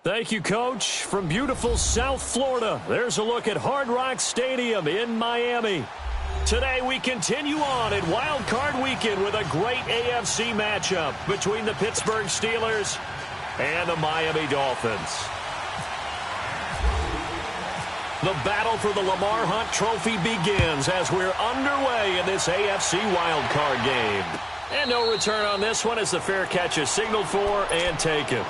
Thank you, Coach. From beautiful South Florida, there's a look at Hard Rock Stadium in Miami. Today we continue on in Wild Card Weekend with a great AFC matchup between the Pittsburgh Steelers and the Miami Dolphins. The battle for the Lamar Hunt Trophy begins as we're underway in this AFC Wild Card game. And no return on this one as the fair catch is signaled for and taken.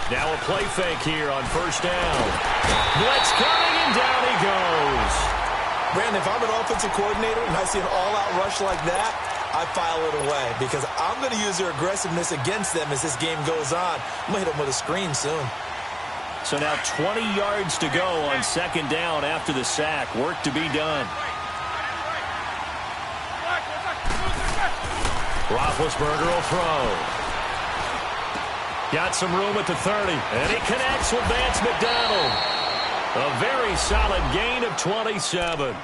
Now a play fake here on first down. Blitz coming, and down he goes. Brandon, if I'm an offensive coordinator and I see an all-out rush like that, I file it away because I'm going to use their aggressiveness against them as this game goes on. I'm going to hit them with a screen soon. So now 20 yards to go on second down after the sack. Work to be done. Roethlisberger will throw. Got some room at the 30. And he connects with Vance McDonald. A very solid gain of 27.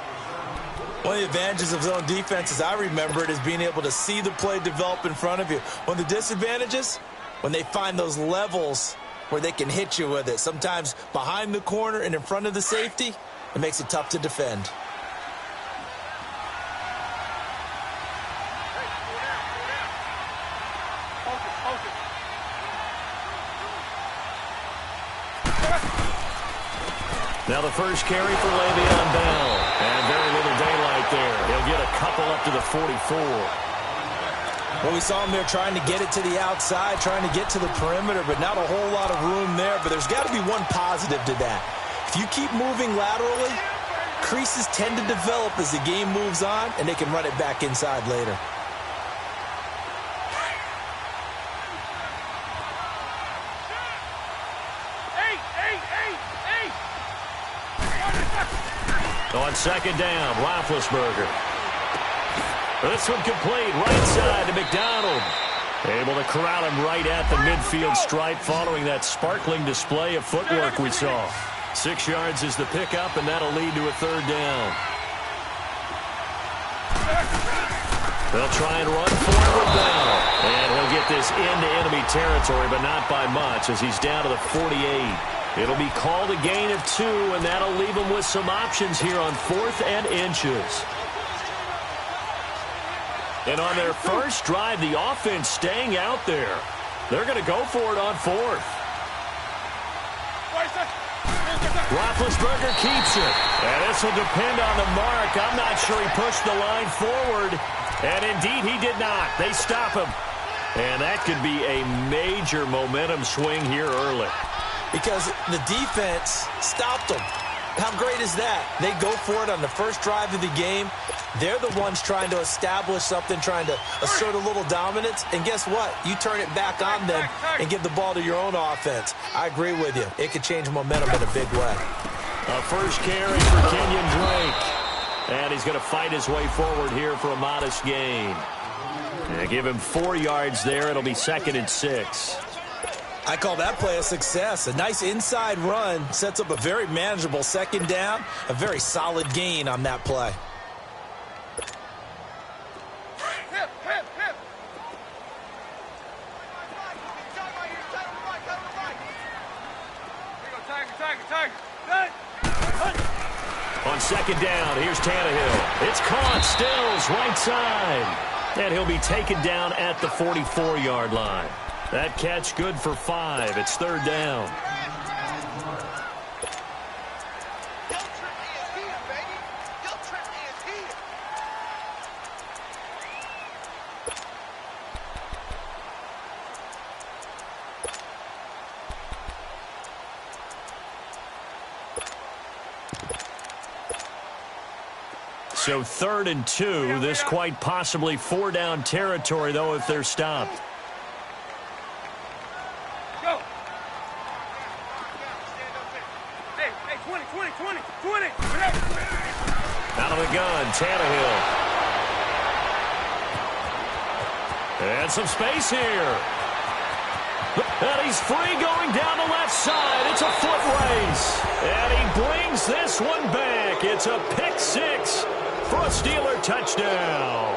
One of the advantages of zone defense, as I remember it, is being able to see the play develop in front of you. One of the disadvantages, when they find those levels where they can hit you with it. Sometimes behind the corner and in front of the safety, it makes it tough to defend. Now the first carry for Le'Veon Bell. And very little daylight there. He'll get a couple up to the 44. Well, we saw him there trying to get it to the outside, trying to get to the perimeter, but not a whole lot of room there. But there's got to be one positive to that. If you keep moving laterally, creases tend to develop as the game moves on, and they can run it back inside later. On second down, Roethlisberger. This one complete, right side to McDonald. Able to corral him right at the midfield stripe following that sparkling display of footwork we saw. 6 yards is the pickup, and that'll lead to a third down. They'll try and run for it with Bell. And he'll get this into enemy territory, but not by much as he's down to the 48. It'll be called a gain of 2, and that'll leave them with some options here on 4th and inches. And on their first drive, the offense staying out there. They're going to go for it on 4th. Roethlisberger keeps it. And this will depend on the mark. I'm not sure he pushed the line forward. And indeed, he did not. They stop him. And that could be a major momentum swing here early. Because the defense stopped them. How great is that? They go for it on the first drive of the game. They're the ones trying to establish something, trying to assert a little dominance. And guess what? You turn it back on them and give the ball to your own offense. I agree with you. It could change momentum in a big way. A first carry for Kenyon Drake. And he's going to fight his way forward here for a modest gain. And give him 4 yards there. It'll be 2nd and 6. I call that play a success. A nice inside run sets up a very manageable second down. A very solid gain on that play. On second down, here's Tannehill. It's caught, Stills, right side. And he'll be taken down at the 44-yard line. That catch good for 5. It's 3rd down. So 3rd and 2. This quite possibly 4-down territory, though, if they're stopped. Out of the gun, Tannehill. And some space here. And he's free going down the left side. It's a foot race. And he brings this one back. It's a pick six for a Steeler touchdown.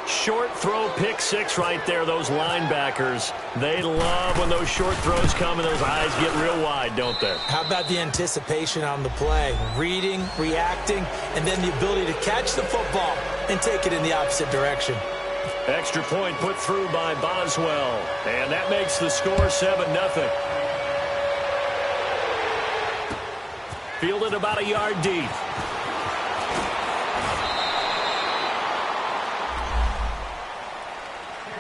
Short throw pick six right there. Those linebackers, they love when those short throws come and those eyes get real wide, don't they? How about the anticipation on the play? Reading, reacting, and then the ability to catch the football and take it in the opposite direction. Extra point put through by Boswell. And that makes the score 7-0. Fielded about a yard deep.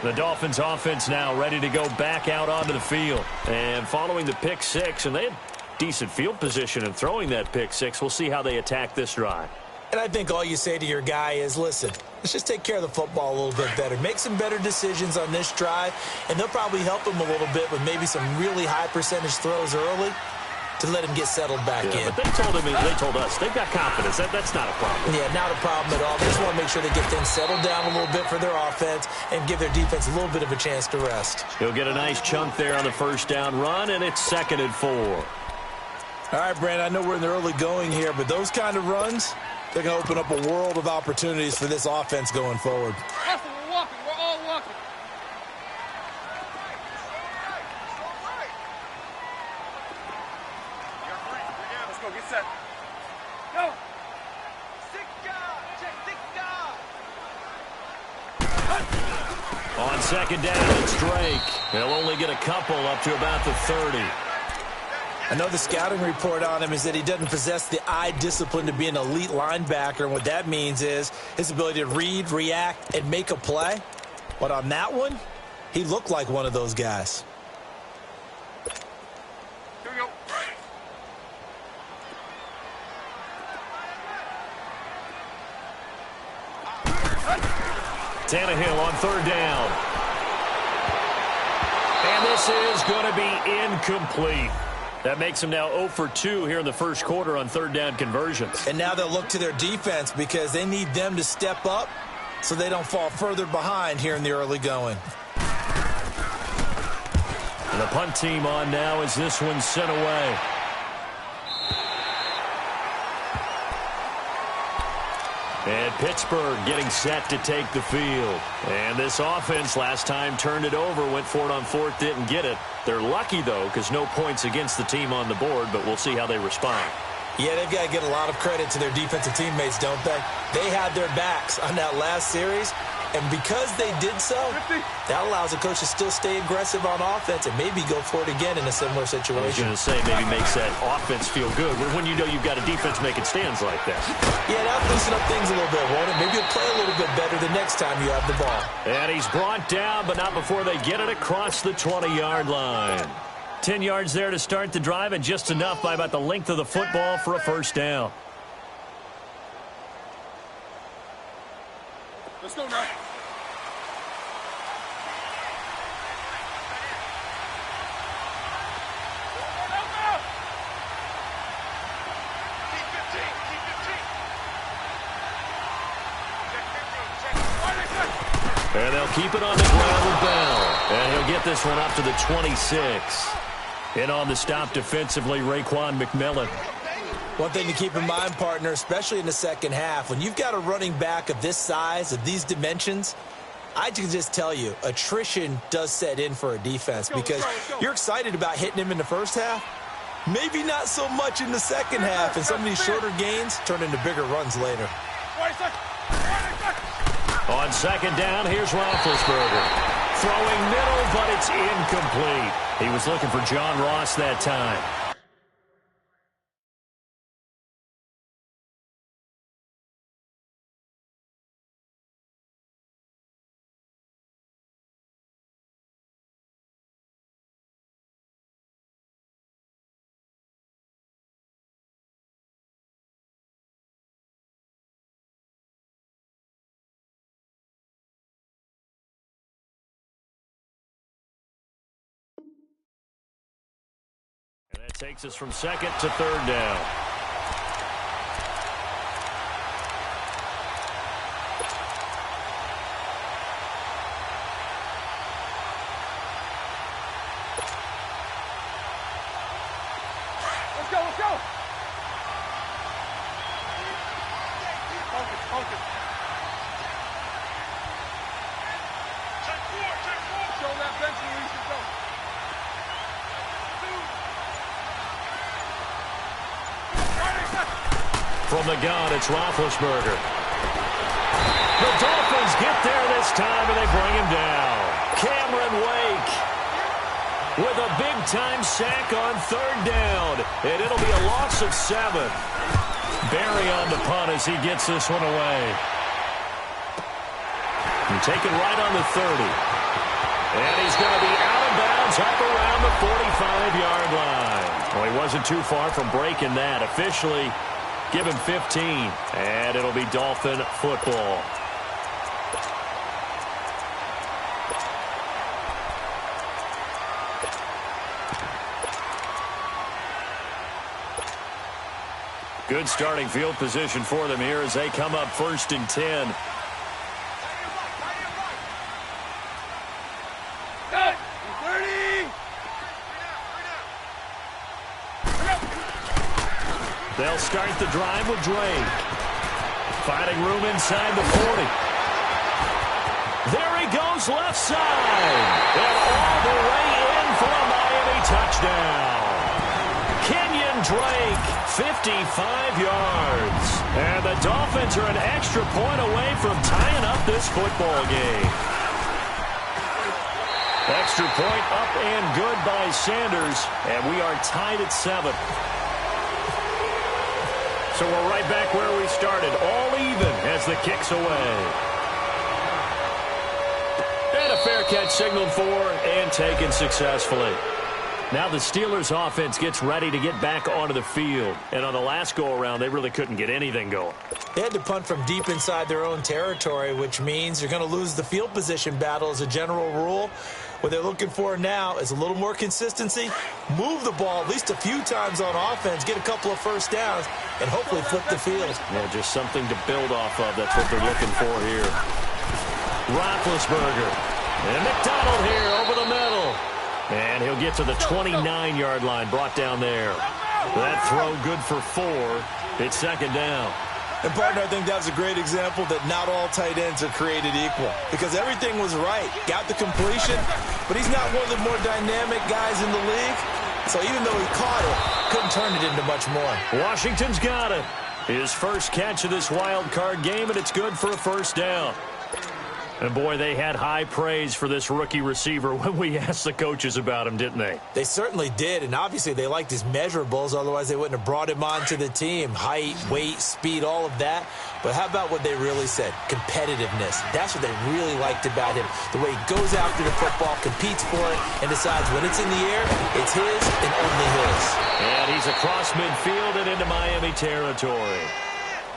The Dolphins offense now ready to go back out onto the field. And following the pick six, and they had decent field position in throwing that pick six. We'll see how they attack this drive. And I think all you say to your guy is, listen, let's just take care of the football a little bit better. Make some better decisions on this drive, and they'll probably help him a little bit with maybe some really high percentage throws early to let him get settled back in. But they told us, they've got confidence. That's not a problem. Yeah, not a problem at all. They just want to make sure they get things settled down a little bit for their offense and give their defense a little bit of a chance to rest. He'll get a nice chunk there on the first down run, and it's 2nd and 4. All right, Brandon, I know we're in the early going here, but those kind of runs, they're going to open up a world of opportunities for this offense going forward. We're walking. We're all walking. Let's go. Get set. Go. On 2nd down, it's Drake. They'll only get a couple up to about the 30. I know the scouting report on him is that he doesn't possess the eye discipline to be an elite linebacker, and what that means is his ability to read, react, and make a play. But on that one, he looked like one of those guys. Here we go. Tannehill on 3rd down. And this is going to be incomplete. That makes them now 0 for 2 here in the first quarter on 3rd down conversions. And now they'll look to their defense because they need them to step up so they don't fall further behind here in the early going. And the punt team on now as this one's sent away. And Pittsburgh getting set to take the field. And this offense last time turned it over, went for it on 4th, didn't get it. They're lucky, though, because no points against the team on the board, but we'll see how they respond. Yeah, they've got to get a lot of credit to their defensive teammates, don't they? They had their backs on that last series, and because they did so, that allows the coach to still stay aggressive on offense and maybe go for it again in a similar situation. I was going to say maybe makes that offense feel good when you know you've got a defense making stands like that. Yeah, that'll loosen up things a little bit, won't it? Maybe you'll play a little bit better the next time you have the ball. And he's brought down, but not before they get it across the 20-yard line. 10 yards there to start the drive, and just enough by about the length of the football for a first down. Let's go now. And they'll keep it on the ground with Bell. And he'll get this one up to the 26. In on the stop defensively, Raekwon McMillan. One thing to keep in mind, partner, especially in the second half, when you've got a running back of this size, of these dimensions, I can just tell you, attrition does set in for a defense because you're excited about hitting him in the first half. Maybe not so much in the second half, and some of these shorter gains turn into bigger runs later. On 2nd down, here's Roethlisberger. Throwing middle, but it's incomplete. He was looking for John Ross that time. And that takes us from 2nd to 3rd down. go. Focus, focus. Check four. Show that bench release and go. From the gun, it's Roethlisberger. The Dolphins get there this time, and they bring him down. Cameron Wake with a big-time sack on third down, and it'll be a loss of 7. Barry on the punt as he gets this one away. And taken right on the 30. And he's going to be out of bounds up around the 45-yard line. Well, he wasn't too far from breaking that. Officially, give him 15, and it'll be Dolphin football. Good starting field position for them here as they come up 1st and 10. They'll start the drive with Drake. Finding room inside the 40. There he goes left side. And all the way in for a Miami touchdown. Kenyon Drake, 55 yards. And the Dolphins are an extra point away from tying up this football game. Extra point up and good by Sanders. And we are tied at 7. So we're right back where we started, all even as the kick's away. And a fair catch signaled for and taken successfully. Now the Steelers offense gets ready to get back onto the field. And on the last go-around, they really couldn't get anything going. They had to punt from deep inside their own territory, which means you're going to lose the field position battle as a general rule. What they're looking for now is a little more consistency, move the ball at least a few times on offense, get a couple of first downs, and hopefully flip the field. Yeah, just something to build off of. That's what they're looking for here. Roethlisberger. And McDonald here over the middle. And he'll get to the 29-yard line, brought down there. That throw good for 4. It's 2nd down. And, partner, I think that was a great example that not all tight ends are created equal. Because everything was right. Got the completion, but he's not one of the more dynamic guys in the league. So even though he caught it, couldn't turn it into much more. Washington's got it. His first catch of this wild card game, and it's good for a 1st down. And, boy, they had high praise for this rookie receiver when we asked the coaches about him, didn't they? They certainly did, and obviously they liked his measurables. Otherwise, they wouldn't have brought him onto the team. Height, weight, speed, all of that. But how about what they really said? Competitiveness. That's what they really liked about him. The way he goes after the football, competes for it, and decides when it's in the air, it's his and only his. And he's across midfield and into Miami territory.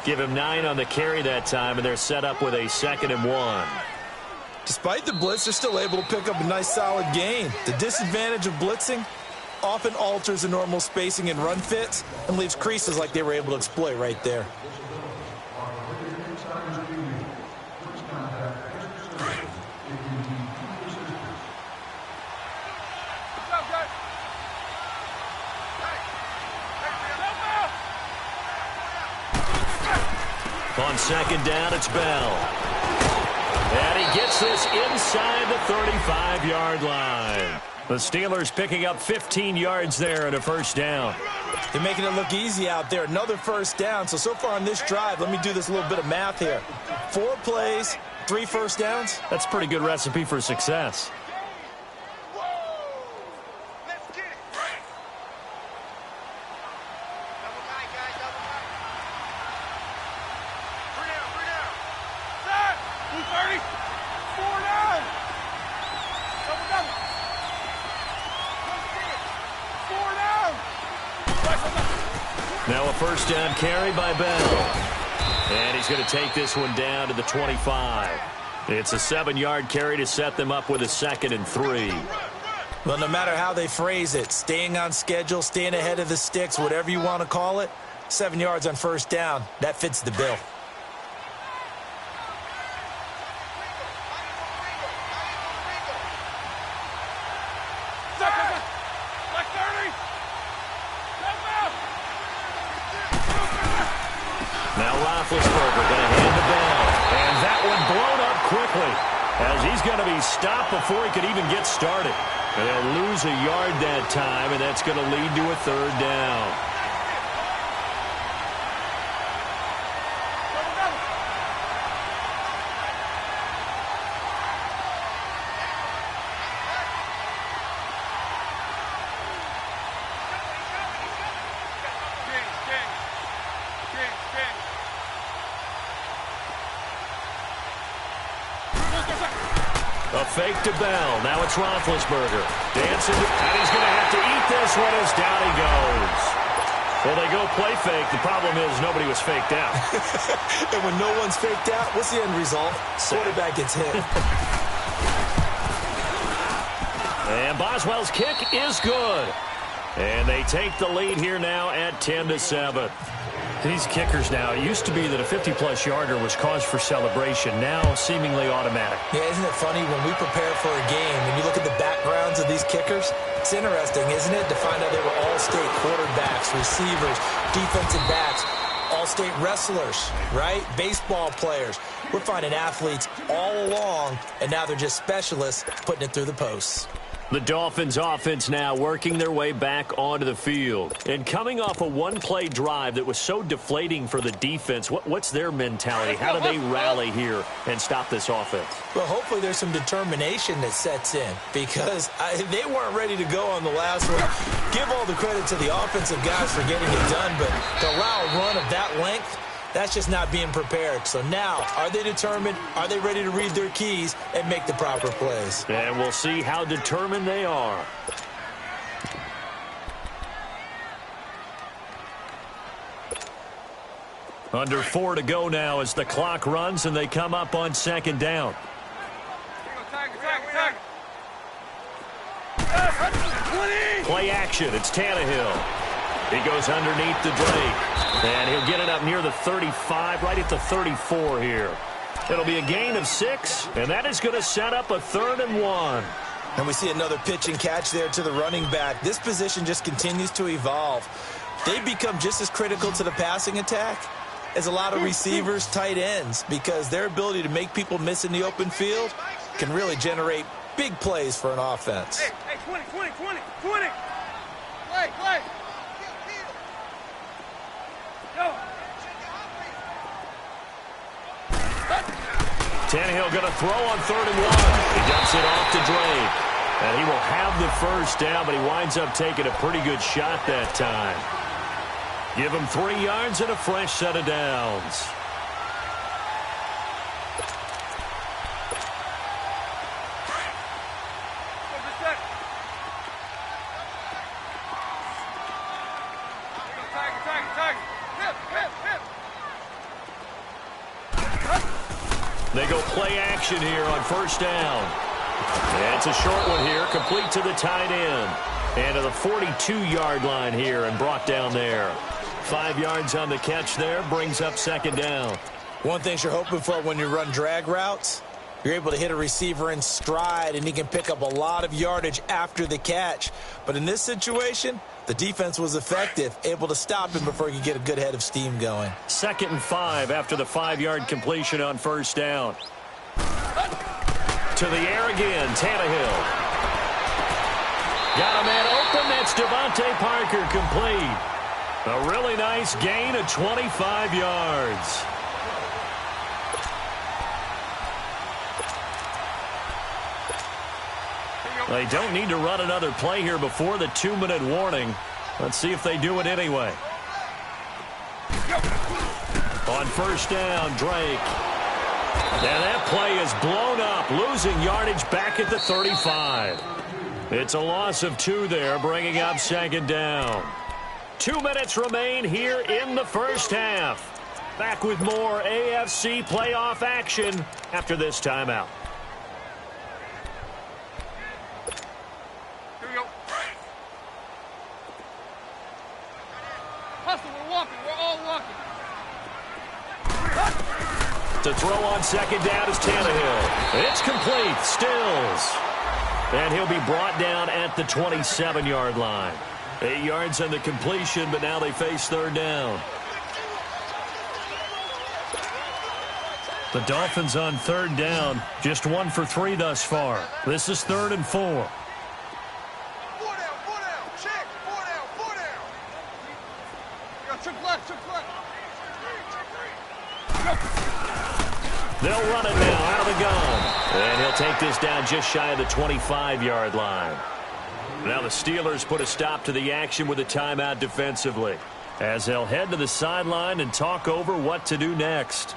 Give him 9 on the carry that time, and they're set up with a 2nd and 1. Despite the blitz, they're still able to pick up a nice solid gain. The disadvantage of blitzing often alters the normal spacing and run fits and leaves creases like they were able to exploit right there. On 2nd down, it's Bell. And he gets this inside the 35-yard line. The Steelers picking up 15 yards there at a 1st down. They're making it look easy out there. Another 1st down. So far on this drive, let me do this little bit of math here. 4 plays, 3 first downs. That's a pretty good recipe for success. Now a 1st down carry by Bell. And he's going to take this one down to the 25. It's a 7-yard carry to set them up with a 2nd and 3. Well, no matter how they phrase it, staying on schedule, staying ahead of the sticks, whatever you want to call it, 7 yards on 1st down, that fits the bill. Roethlisberger going to hand the ball. And that one blown up quickly as he's going to be stopped before he could even get started. And they'll lose a yard that time, and that's going to lead to a third down. A fake to Bell. Now it's Roethlisberger. Dancing, and he's going to have to eat this one as down he goes. Well, they go play fake. The problem is nobody was faked out. And when no one's faked out, what's the end result? Quarterback gets hit. And Boswell's kick is good. And they take the lead here now at 10-7. These kickers now, it used to be that a 50-plus yarder was cause for celebration. Now, seemingly automatic. Yeah, isn't it funny when we prepare for a game and you look at the backgrounds of these kickers? It's interesting, isn't it, to find out they were all-state quarterbacks, receivers, defensive backs, all-state wrestlers, right? Baseball players. We're finding athletes all along, and now they're just specialists putting it through the posts. The Dolphins offense now working their way back onto the field. And coming off a one-play drive that was so deflating for the defense, what's their mentality? How do they rally here and stop this offense? Well, hopefully there's some determination that sets in because they weren't ready to go on the last one. Give all the credit to the offensive guys for getting it done, but to allow a run of that length, that's just not being prepared. So now, are they determined? Are they ready to read their keys and make the proper plays? And we'll see how determined they are. Under 4 to go now as the clock runs and they come up on second down. Play action. It's Tannehill. He goes underneath the Drake. And he'll get it up near the 35, right at the 34 here. It'll be a gain of 6, and that is going to set up a 3rd and 1. And we see another pitch and catch there to the running back. This position just continues to evolve. They become just as critical to the passing attack as a lot of receivers, tight ends, because their ability to make people miss in the open field can really generate big plays for an offense. Hey, 20. Play. Tannehill going to throw on 3rd and 1. He dumps it off to Drake. And he will have the first down, but he winds up taking a pretty good shot that time. Give him 3 yards and a fresh set of downs. They go play action here on first down. And it's a short one here, complete to the tight end. And to the 42-yard line here and brought down there. 5 yards on the catch there, brings up second down. One thing you're hoping for when you run drag routes, you're able to hit a receiver in stride, and he can pick up a lot of yardage after the catch. But in this situation, the defense was effective, able to stop him before he could get a good head of steam going. 2nd and 5 after the 5-yard completion on first down. To the air again, Tannehill. Got a man open, that's Devontae Parker complete. A really nice gain of 25 yards. They don't need to run another play here before the 2-minute warning. Let's see if they do it anyway. On first down, Drake. And that play is blown up, losing yardage back at the 35. It's a loss of 2 there, bringing up second down. 2 minutes remain here in the first half. Back with more AFC playoff action after this timeout. To throw on second down is Tannehill. It's complete. Stills. And he'll be brought down at the 27-yard line. 8 yards on the completion, but now they face third down. The Dolphins on third down, just 1 for 3 thus far. This is 3rd and 4. 4 down, 4 down. Check, 4 down, 4 down. Yo, check left, check left. They'll run it now out of the gun. And he'll take this down just shy of the 25-yard line. Now the Steelers put a stop to the action with a timeout defensively, as they'll head to the sideline and talk over what to do next.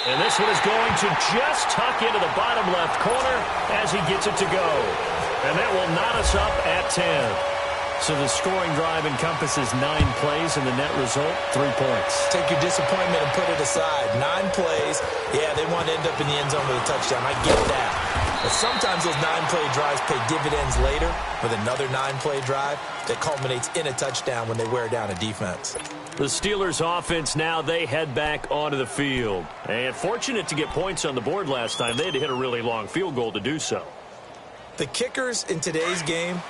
And this one is going to just tuck into the bottom left corner as he gets it to go. And that will knot us up at 10. So the scoring drive encompasses 9 plays, and the net result, 3 points. Take your disappointment and put it aside. 9 plays. Yeah, they want to end up in the end zone with a touchdown. I get that. But sometimes those 9-play drives pay dividends later with another 9-play drive that culminates in a touchdown when they wear down a defense. The Steelers offense now, they head back onto the field. And fortunate to get points on the board last time. They had to hit a really long field goal to do so. The kickers in today's game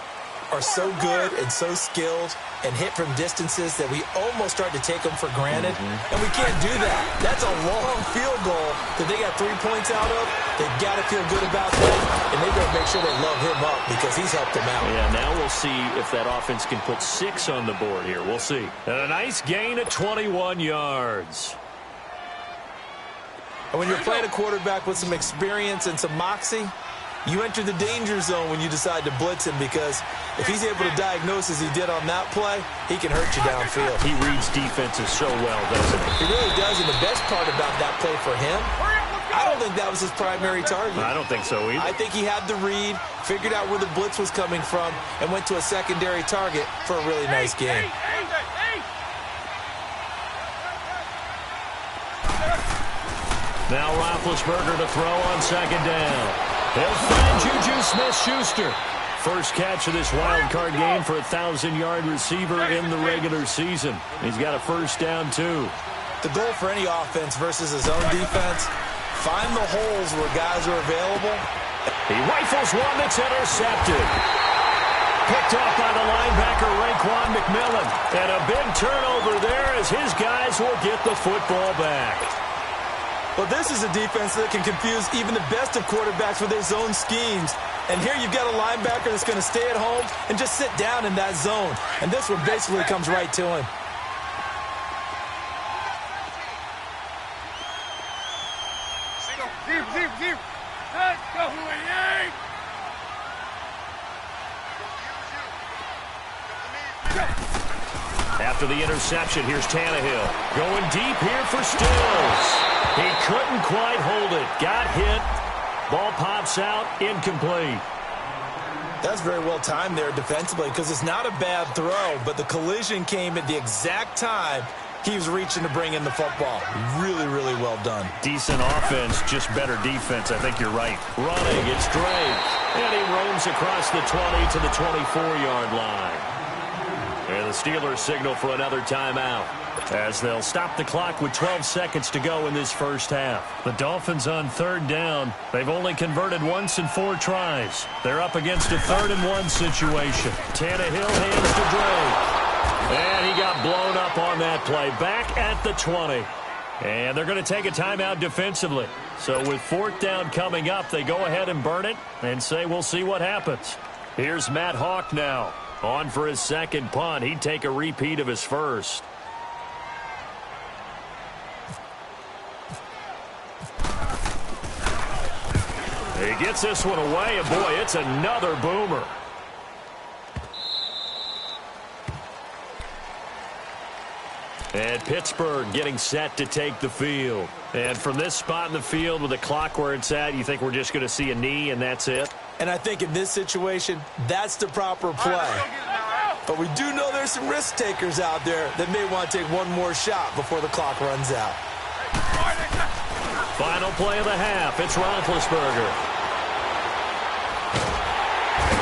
are so good and so skilled and hit from distances that we almost start to take them for granted. And we can't do that. That's a long field goal that they got 3 points out of. They've got to feel good about that, and they've got to make sure they love him up because he's helped them out. Yeah, now we'll see if that offense can put 6 on the board here. We'll see. And a nice gain at 21 yards. And when you're playing a quarterback with some experience and some moxie, you enter the danger zone when you decide to blitz him, because if he's able to diagnose as he did on that play, he can hurt you downfield. He reads defenses so well, doesn't he? He really does, and the best part about that play for him, I don't think that was his primary target. I don't think so either. I think he had the read, figured out where the blitz was coming from, and went to a secondary target for a really nice game. Now Roethlisberger to throw on 2nd down. He'll find Juju Smith-Schuster. First catch of this wild card game for a 1,000-yard receiver in the regular season. He's got a first down, too. The goal for any offense versus his own defense, find the holes where guys are available. He rifles one that's intercepted. Picked off by the linebacker, Raekwon McMillan. And a big turnover there as his guys will get the football back. Well, this is a defense that can confuse even the best of quarterbacks with their zone schemes. And here you've got a linebacker that's going to stay at home and just sit down in that zone. And this one basically comes right to him. Zero. Let's go, Yank! After the interception, here's Tannehill. Going deep here for Stills. He couldn't quite hold it. Got hit. Ball pops out. Incomplete. That's very well timed there defensively, because it's not a bad throw, but the collision came at the exact time he was reaching to bring in the football. Really, really well done. Decent offense, just better defense. I think you're right. Running, it's Drake. And he roams across the 20 to the 24-yard line. And the Steelers signal for another timeout, as they'll stop the clock with 12 seconds to go in this first half. The Dolphins on 3rd down. They've only converted once in 4 tries. They're up against a 3rd and 1 situation. Tannehill hands to Drake. And he got blown up on that play. Back at the 20. And they're going to take a timeout defensively. So with 4th down coming up, they go ahead and burn it and say we'll see what happens. Here's Matt Hawk now. On for his 2nd punt. He'd take a repeat of his first. He gets this one away, and boy, it's another boomer. And Pittsburgh getting set to take the field. And from this spot in the field with the clock where it's at, you think we're just going to see a knee and that's it? And I think in this situation, that's the proper play. But we do know there's some risk takers out there that may want to take one more shot before the clock runs out. Final play of the half. It's Roethlisberger.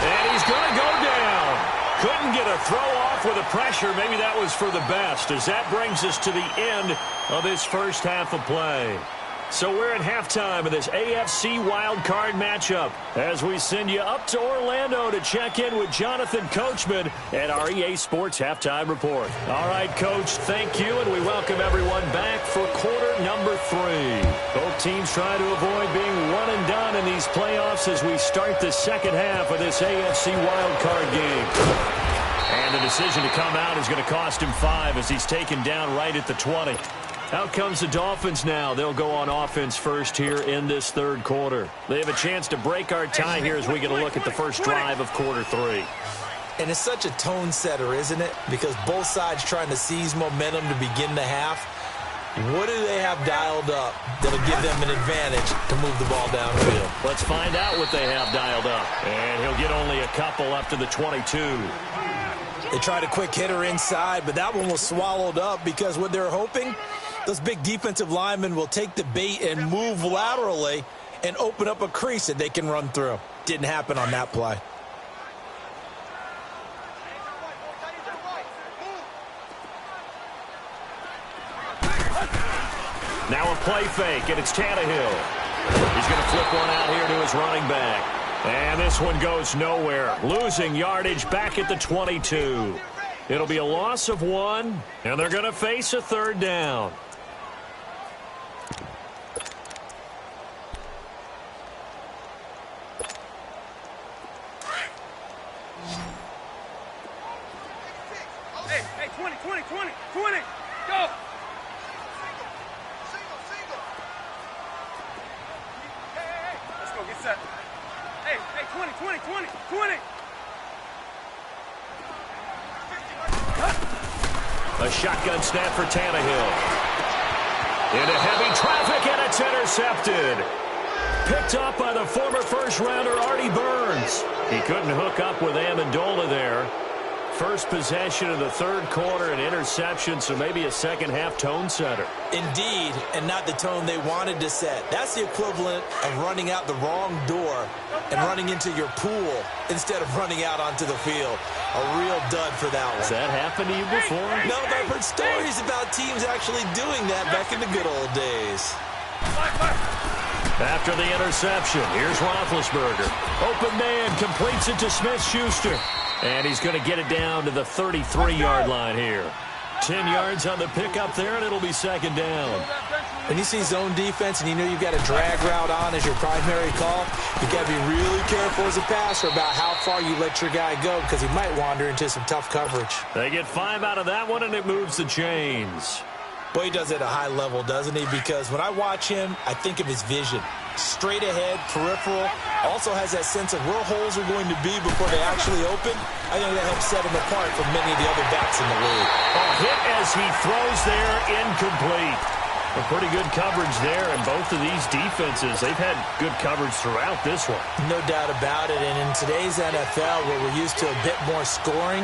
And he's going to go down. Couldn't get a throw off with the pressure. Maybe that was for the best, as that brings us to the end of this first half of play. So we're at halftime of this AFC wildcard matchup as we send you up to Orlando to check in with Jonathan Coachman at our EA Sports Halftime Report. All right, Coach, thank you, and we welcome everyone back for quarter number 3. Both teams try to avoid being one and done in these playoffs as we start the second half of this AFC wildcard game. And the decision to come out is going to cost him 5 as he's taken down right at the 20. Out comes the Dolphins now. They'll go on offense first here in this third quarter. They have a chance to break our tie here as we get a look at the first drive of quarter 3. And it's such a tone setter, isn't it? Because both sides trying to seize momentum to begin the half. What do they have dialed up that'll give them an advantage to move the ball downfield? Let's find out what they have dialed up. And he'll get only a couple up to the 22. They tried a quick hitter inside, but that one was swallowed up because what they're hoping, those big defensive linemen will take the bait and move laterally and open up a crease that they can run through. Didn't happen on that play. Now a play fake, and it's Tannehill. He's going to flip one out here to his running back. And this one goes nowhere. Losing yardage back at the 22. It'll be a loss of 1, and they're going to face a third down. Hey, 20, 20, 20, 20. Go. Single. Hey. Let's go, get set. Hey, 20, 20, 20, 20. A shotgun snap for Tannehill. Into heavy traffic, and it's intercepted. Picked up by the former first-rounder Artie Burns. He couldn't hook up with Amendola there. First possession of the third quarter, an interception, so maybe a second-half tone setter. Indeed, and not the tone they wanted to set. That's the equivalent of running out the wrong door and running into your pool instead of running out onto the field. A real dud for that one. Has that happened to you before? No, but I've heard stories about teams actually doing that back in the good old days. After the interception, here's Roethlisberger. Open man, completes it to Smith-Schuster. And he's going to get it down to the 33-yard line here. 10 yards on the pickup there, and it'll be second down. When you see zone defense and you know you've got a drag route on as your primary call, you've got to be really careful as a passer about how far you let your guy go because he might wander into some tough coverage. They get 5 out of that one, and it moves the chains. Boy, he does it at a high level, doesn't he? Because when I watch him, I think of his vision. Straight ahead, peripheral, also has that sense of where holes are going to be before they actually open. I think that helps set him apart from many of the other backs in the league. A hit as he throws there, incomplete. A pretty good coverage there, and both of these defenses, they've had good coverage throughout this one. No doubt about it, and in today's NFL, where we're used to a bit more scoring,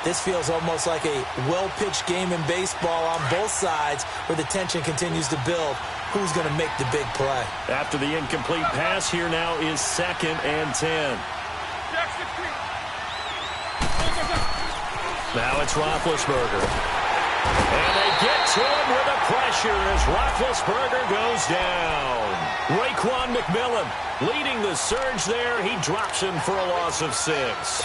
this feels almost like a well-pitched game in baseball on both sides where the tension continues to build. Who's going to make the big play? After the incomplete pass, here now is 2nd and 10. Now it's Roethlisberger. And they get to him with the pressure as Roethlisberger goes down. Raekwon McMillan leading the surge there. He drops him for a loss of 6.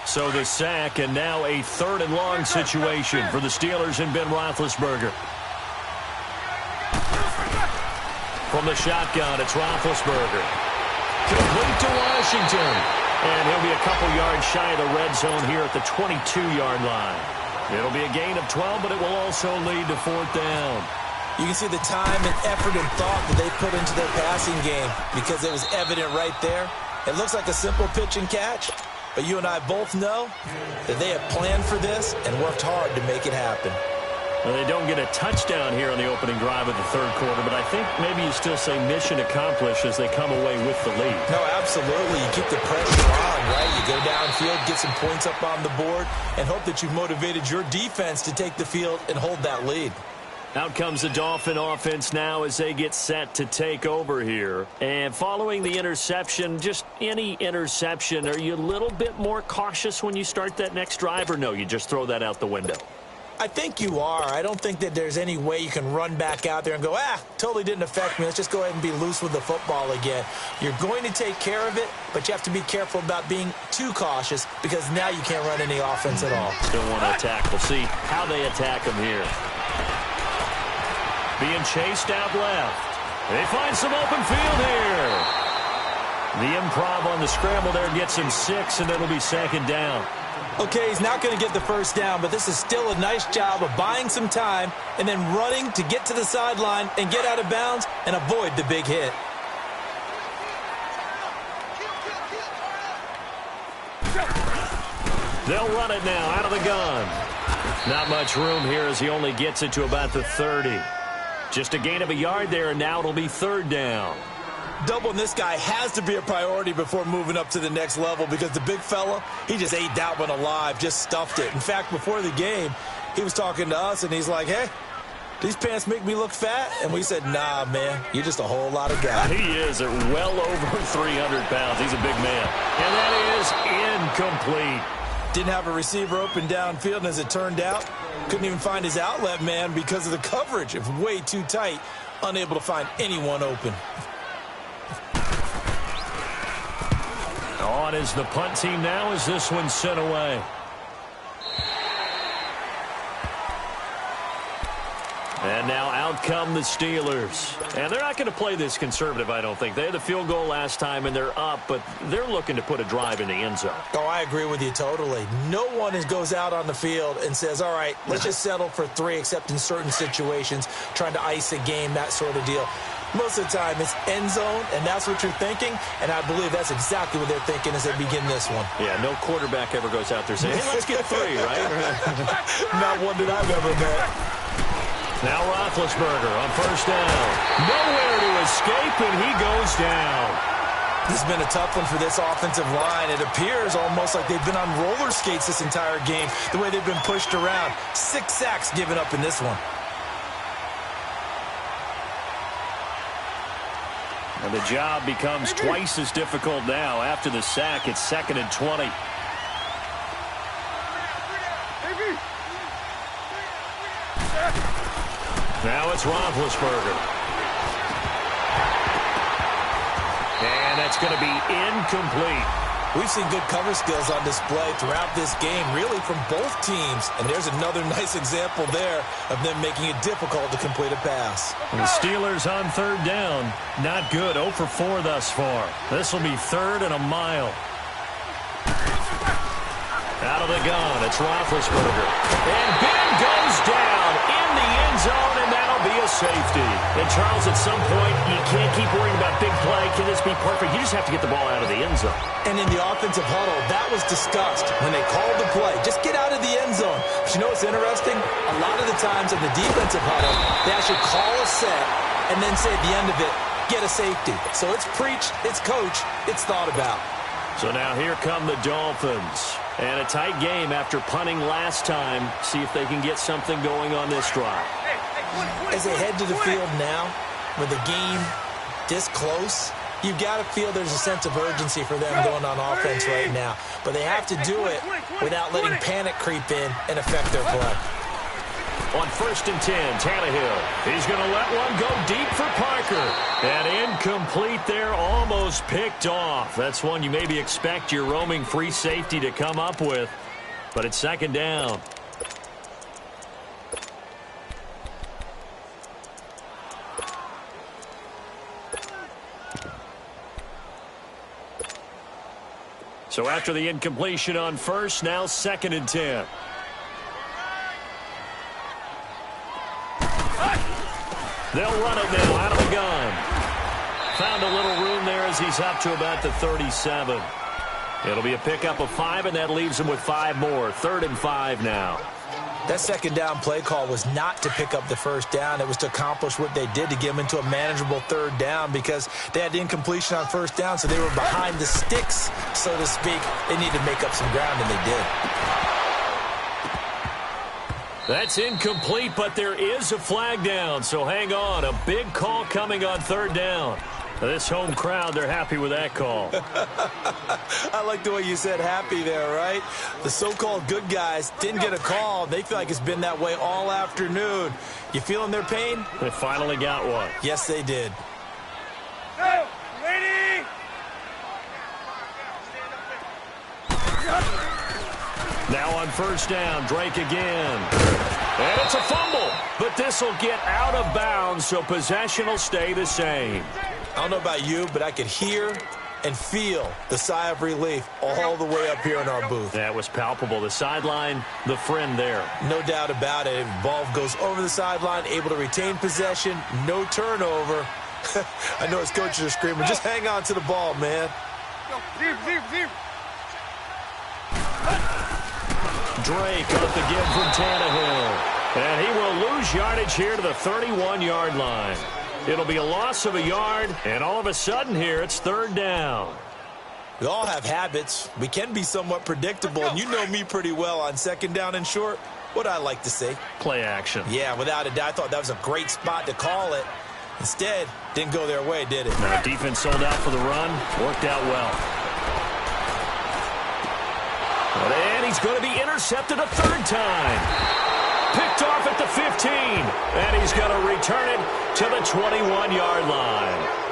So the sack, and now a 3rd and long situation for the Steelers and Ben Roethlisberger. From the shotgun, it's Roethlisberger. Complete to Washington. And he'll be a couple yards shy of the red zone here at the 22-yard line. It'll be a gain of 12, but it will also lead to 4th down. You can see the time and effort and thought that they put into their passing game because it was evident right there. It looks like a simple pitch and catch. But you and I both know that they have planned for this and worked hard to make it happen. Well, they don't get a touchdown here on the opening drive of the third quarter, but I think maybe you still say mission accomplished as they come away with the lead. No, absolutely. You keep the pressure on, right? You go downfield, get some points up on the board, and hope that you've motivated your defense to take the field and hold that lead. Out comes the Dolphin offense now as they get set to take over here. And following the interception, just any interception, are you a little bit more cautious when you start that next drive, or no, you just throw that out the window? I think you are. I don't think that there's any way you can run back out there and go, totally didn't affect me. Let's just go ahead and be loose with the football again. You're going to take care of it, but you have to be careful about being too cautious because now you can't run any offense at all. Still want to attack. We'll see how they attack him here. Being chased out left. They find some open field here. The improv on the scramble there gets him 6, and it'll be second down. Okay, he's not going to get the first down, but this is still a nice job of buying some time and then running to get to the sideline and get out of bounds and avoid the big hit. They'll run it now out of the gun. Not much room here as he only gets it to about the 30. Just a gain of a yard there, and now it'll be third down. Doubling this guy has to be a priority before moving up to the next level because the big fella, he just ate that one alive, just stuffed it. In fact, before the game, he was talking to us, and he's like, hey, these pants make me look fat? And we said, nah, man, you're just a whole lot of guy. He is at well over 300 pounds. He's a big man. And that is incomplete. Didn't have a receiver open downfield, and as it turned out, couldn't even find his outlet man because of the coverage. It was way too tight, unable to find anyone open. On is the punt team now as this one's sent away. And now out come the Steelers. And they're not going to play this conservative, I don't think. They had the field goal last time, and they're up, but they're looking to put a drive in the end zone. Oh, I agree with you totally. No one goes out on the field and says, all right, let's just settle for 3, except in certain situations, trying to ice a game, that sort of deal. Most of the time, it's end zone, and that's what you're thinking, and I believe that's exactly what they're thinking as they begin this one. Yeah, no quarterback ever goes out there saying, hey, let's get 3, right? Not one that I've ever met. Now Roethlisberger on first down. Nowhere to escape, and he goes down. This has been a tough one for this offensive line. It appears almost like they've been on roller skates this entire game, the way they've been pushed around. 6 sacks given up in this one. And the job becomes twice as difficult now. After the sack, it's 2nd and 20. Now it's Roethlisberger. And that's going to be incomplete. We've seen good cover skills on display throughout this game, really from both teams. And there's another nice example there of them making it difficult to complete a pass. And the Steelers on third down. Not good. 0 for 4 thus far. This will be 3rd and a mile. Out of the gun, it's Roethlisberger. And Ben goes down in the end zone, and that'll be a safety. And, Charles, at some point, you can't keep worrying about big play. Can this be perfect? You just have to get the ball out of the end zone. And in the offensive huddle, that was discussed when they called the play. Just get out of the end zone. But you know what's interesting? A lot of the times in the defensive huddle, they actually call a set and then say at the end of it, get a safety. So it's preached, it's coached, it's thought about. So now here come the Dolphins. And a tight game after punting last time. See if they can get something going on this drive. As they head to the field now, with the game this close, you've got to feel there's a sense of urgency for them going on offense right now. But they have to do it without letting panic creep in and affect their play. On 1st and 10, Tannehill. He's going to let one go deep for Parker. And incomplete there, almost picked off. That's one you maybe expect your roaming free safety to come up with. But it's 2nd down. So after the incompletion on 1st, now 2nd and 10. They'll run it now out of the gun. Found a little room there as he's up to about the 37. It'll be a pickup of 5, and that leaves him with 5 more. 3rd and 5 now. That second down play call was not to pick up the first down. It was to accomplish what they did, to get them into a manageable third down, because they had the incompletion on first down, so they were behind the sticks, so to speak. They needed to make up some ground, and they did. That's incomplete, but there is a flag down, so hang on. A big call coming on third down. This home crowd, they're happy with that call. I like the way you said happy there, right? The so-called good guys didn't get a call. They feel like it's been that way all afternoon. You feeling their pain? They finally got one. Yes, they did. Go! Ready? Now on first down, Drake again. And it's a fumble, but this will get out of bounds, so possession will stay the same. I don't know about you, but I could hear and feel the sigh of relief all the way up here in our booth. That was palpable. The sideline, the friend there. No doubt about it. Ball goes over the sideline, able to retain possession, no turnover. I know his coaches are screaming, just hang on to the ball, man. Go, zip. Drake got the give from Tannehill. And he will lose yardage here to the 31-yard line. It'll be a loss of a yard, and all of a sudden here, it's third down. We all have habits. We can be somewhat predictable, and you know me pretty well on second down and short. What I like to say? Play action. Yeah, without a doubt. I thought that was a great spot to call it. Instead, didn't go their way, did it? Now, defense sold out for the run. Worked out well. And he's going to be intercepted a third time. Picked off at the 15, and he's going to return it to the 21-yard line.